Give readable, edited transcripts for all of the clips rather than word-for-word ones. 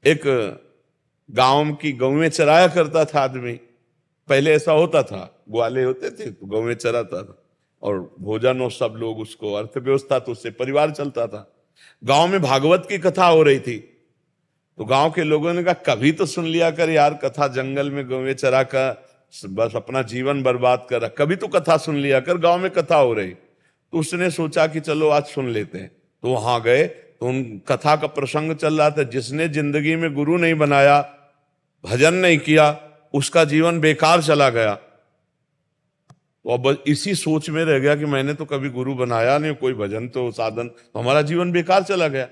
एक गांव की गौवें चराया करता था आदमी। पहले ऐसा होता था, ग्वाले होते थे तो गौवें चराता था और भोजन और सब लोग उसको, अर्थव्यवस्था तो उससे परिवार चलता था। गांव में भागवत की कथा हो रही थी तो गांव के लोगों ने कहा कभी तो सुन लिया कर यार कथा, जंगल में गौवें चरा कर बस अपना जीवन बर्बाद कर रहा, कभी तो कथा सुन लिया कर, गांव में कथा हो रही। तो उसने सोचा कि चलो आज सुन लेते हैं। तो वहां गए तो उन कथा का प्रसंग चल रहा था, जिसने जिंदगी में गुरु नहीं बनाया, भजन नहीं किया, उसका जीवन बेकार चला गया। तो अब इसी सोच में रह गया कि मैंने तो कभी गुरु बनाया नहीं, कोई भजन तो साधन, तो हमारा जीवन बेकार चला गया।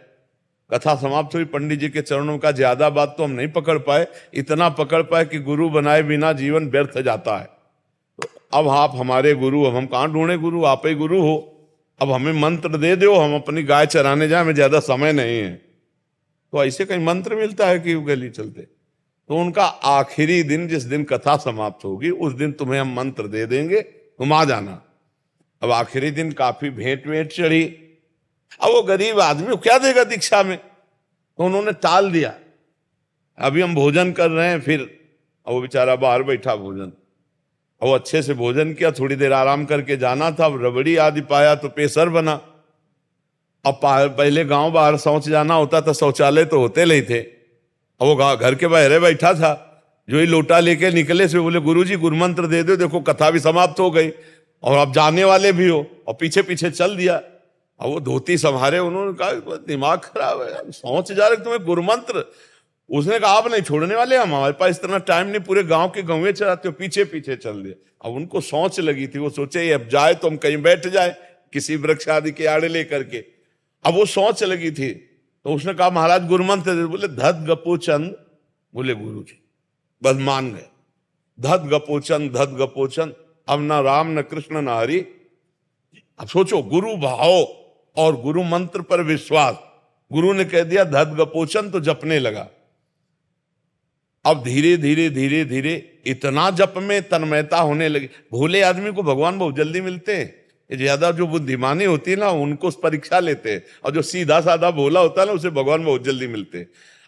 कथा समाप्त हुई, पंडित जी के चरणों का, ज्यादा बात तो हम नहीं पकड़ पाए, इतना पकड़ पाए कि गुरु बनाए बिना जीवन व्यर्थ जाता है। तो अब आप हमारे गुरु, अब हम कहाँ ढूंढे गुरु, आप ही गुरु हो, अब हमें मंत्र दे दो, हम अपनी गाय चराने जाए, हमें ज्यादा समय नहीं है। तो ऐसे कहीं मंत्र मिलता है कि गली चलते। तो उनका आखिरी दिन, जिस दिन कथा समाप्त होगी उस दिन तुम्हें हम मंत्र दे देंगे, तुम आ जाना। अब आखिरी दिन काफी भेंट वेंट चढ़ी। अब वो गरीब आदमी क्या देगा दीक्षा में, तो उन्होंने टाल दिया, अभी हम भोजन कर रहे हैं फिर। अब वो बेचारा बाहर बैठा भोजन, वो अच्छे से भोजन किया, थोड़ी देर आराम करके जाना था। रबड़ी आदि पाया तो पेशर बना। अब पहले गांव बाहर शौच जाना होता था, शौचालय तो होते नहीं थे। अब वो घर के बाहर बैठा था, जो ही लोटा लेके निकले से बोले गुरुजी गुरुमंत्र दे दो, देखो कथा भी समाप्त हो गई और आप जाने वाले भी हो, और पीछे पीछे चल दिया। अब वो धोती संभारे, उन्होंने कहा दिमाग खराब है, शौच जा रहे तुम्हें गुरुमंत्र। उसने कहा आप नहीं छोड़ने वाले, हम हमारे पास इतना टाइम नहीं, पूरे गांव के गौवें चराते हो, पीछे पीछे चल दिए। अब उनको सोच लगी थी, वो सोचे अब जाए तो हम कहीं बैठ जाए किसी वृक्ष आदि के आड़े लेकर के। अब वो सोच लगी थी तो उसने कहा महाराज गुरुमंत्र दे। बोले धत गपोचंद, बोले गुरु जी, बस मान गए। धत गपोचंद, धत गपोचंद, अब ना राम न कृष्ण न हरि। अब सोचो, गुरु भाव और गुरु मंत्र पर विश्वास, गुरु ने कह दिया धत गपोचन तो जपने लगा। अब धीरे धीरे धीरे धीरे इतना जप में तन्मयता होने लगी। भोले आदमी को भगवान बहुत जल्दी मिलते हैं, ज्यादा जो बुद्धिमानी होती है ना उनको परीक्षा लेते हैं, और जो सीधा साधा भोला होता है ना उसे भगवान बहुत जल्दी मिलते हैं।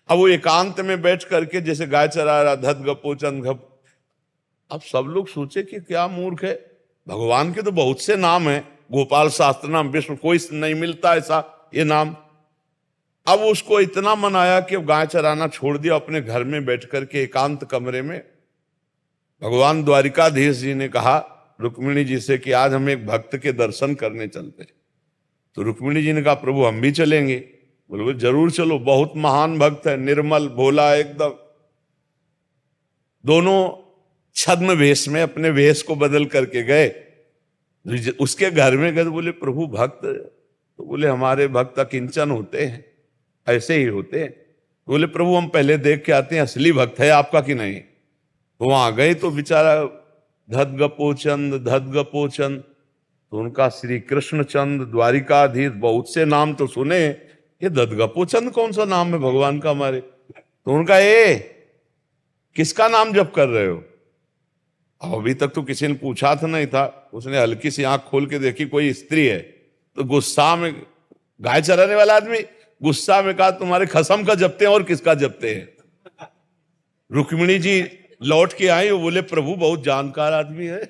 अब वो एकांत में बैठ करके जैसे गाय चरा रहा, धत गपोचन घप। अब सब लोग सोचे कि क्या मूर्ख है, भगवान के तो बहुत से नाम हैं, गोपाल शास्त्र नाम, विष्णु, कोई नहीं मिलता ऐसा ये नाम। अब उसको इतना मनाया कि गाय चराना छोड़ दिया, अपने घर में बैठ करके एकांत कमरे में। भगवान द्वारिकाधीश जी ने कहा रुक्मिणी जी से कि आज हम एक भक्त के दर्शन करने चलते हैं। तो रुक्मिणी जी ने कहा प्रभु हम भी चलेंगे। बोले जरूर चलो, बहुत महान भक्त है, निर्मल भोला एकदम। दोनों छद्म वेश में अपने वेश को बदल करके गए, उसके घर में गए। बोले प्रभु भक्त, तो बोले हमारे भक्त अकिंचन होते हैं, ऐसे ही होते हैं। बोले प्रभु हम पहले देख के आते हैं असली भक्त है आपका कि नहीं। तो वहां गए तो बेचारा धत गपोचंद, धत गपोचंद, तो उनका श्री कृष्ण चंद द्वारिकाधीश, बहुत से नाम तो सुने, ये धत गपोचंद कौन सा नाम है भगवान का हमारे। तो उनका ये किसका नाम जप कर रहे हो। अभी तक तो किसी ने पूछा था नहीं था। उसने हल्की सी आंख खोल के देखी कोई स्त्री है, तो गुस्सा में, गाय चराने वाला आदमी गुस्सा में कहा तुम्हारे खसम का जपते हैं और किसका जपते हैं। रुक्मिणी जी लौट के आई, वो बोले प्रभु बहुत जानकार आदमी है।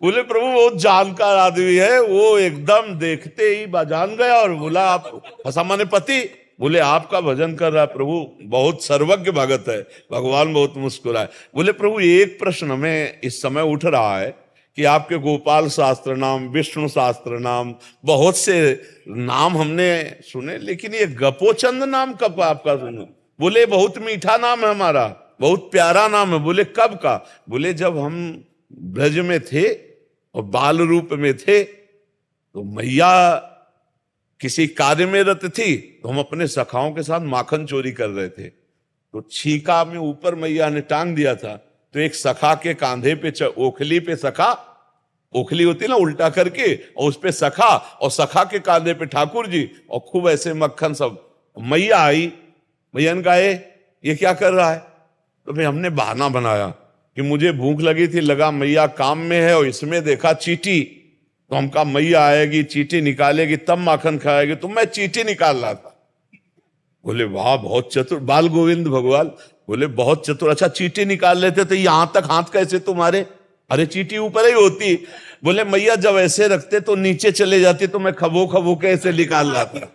बोले प्रभु बहुत जानकार आदमी है, वो एकदम देखते ही जान गया और बोला आप हसामाने पति, बोले आपका भजन कर रहा है प्रभु, बहुत सर्वज्ञ भगत है। भगवान बहुत मुस्कुराए। बोले प्रभु एक प्रश्न हमें इस समय उठ रहा है कि आपके गोपाल शास्त्र नाम, विष्णु शास्त्र नाम, बहुत से नाम हमने सुने, लेकिन ये गपोचंद नाम कब आपका सुनो। बोले बहुत मीठा नाम है हमारा, बहुत प्यारा नाम है। बोले कब का। बोले जब हम ब्रज में थे और बाल रूप में थे तो मैया किसी कार्य में रत थी, तो हम अपने सखाओं के साथ माखन चोरी कर रहे थे, तो छीका में ऊपर मैया ने टांग दिया था, तो एक सखा के कांधे पे ओखली पे सखा, ओखली होती ना उल्टा करके, और उस पे सखा, और सखा के कांधे पे ठाकुर जी, और खूब ऐसे मक्खन सब। मैया आई, मैया ने कहा ये क्या कर रहा है। तो फिर हमने बहाना बनाया कि मुझे भूख लगी थी, लगा मैया काम में है, और इसमें देखा चीटी, तो हम कहा मैया आएगी चीटी निकालेगी तब माखन खाएगी, तो मैं चीटी निकाल रहा था। बोले वाह बहुत चतुर, बाल गोविंद भगवान बोले बहुत चतुर, अच्छा चींटी निकाल लेते तो यहां तक हाथ कैसे तुम्हारे? अरे चींटी ऊपर ही होती। बोले मैया जब ऐसे रखते तो नीचे चले जाती, तो मैं खबो खबो कैसे निकाल लाता।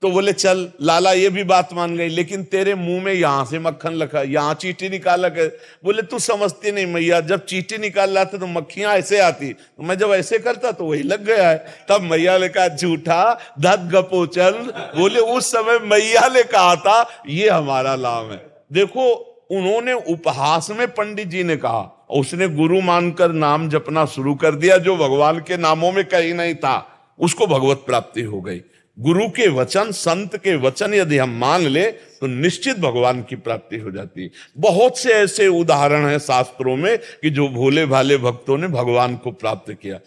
तो बोले चल लाला ये भी बात मान गई, लेकिन तेरे मुंह में यहां से मक्खन लगा, यहां चींटी निकाला कर। बोले तू समझती नहीं मैया, जब चींटी निकाल लाते तो मक्खियां ऐसे आती, तो मैं जब ऐसे करता तो वही लग गया है। तब मैया ने कहा झूठा धत गपोचल। बोले उस समय मैया ने कहा था ये हमारा नाम है। देखो उन्होंने उपहास में पंडित जी ने कहा, उसने गुरु मानकर नाम जपना शुरू कर दिया, जो भगवान के नामों में कहीं नहीं था, उसको भगवत प्राप्ति हो गई। गुरु के वचन, संत के वचन यदि हम मान ले तो निश्चित भगवान की प्राप्ति हो जाती है। बहुत से ऐसे उदाहरण हैं शास्त्रों में कि जो भोले भाले भक्तों ने भगवान को प्राप्त किया।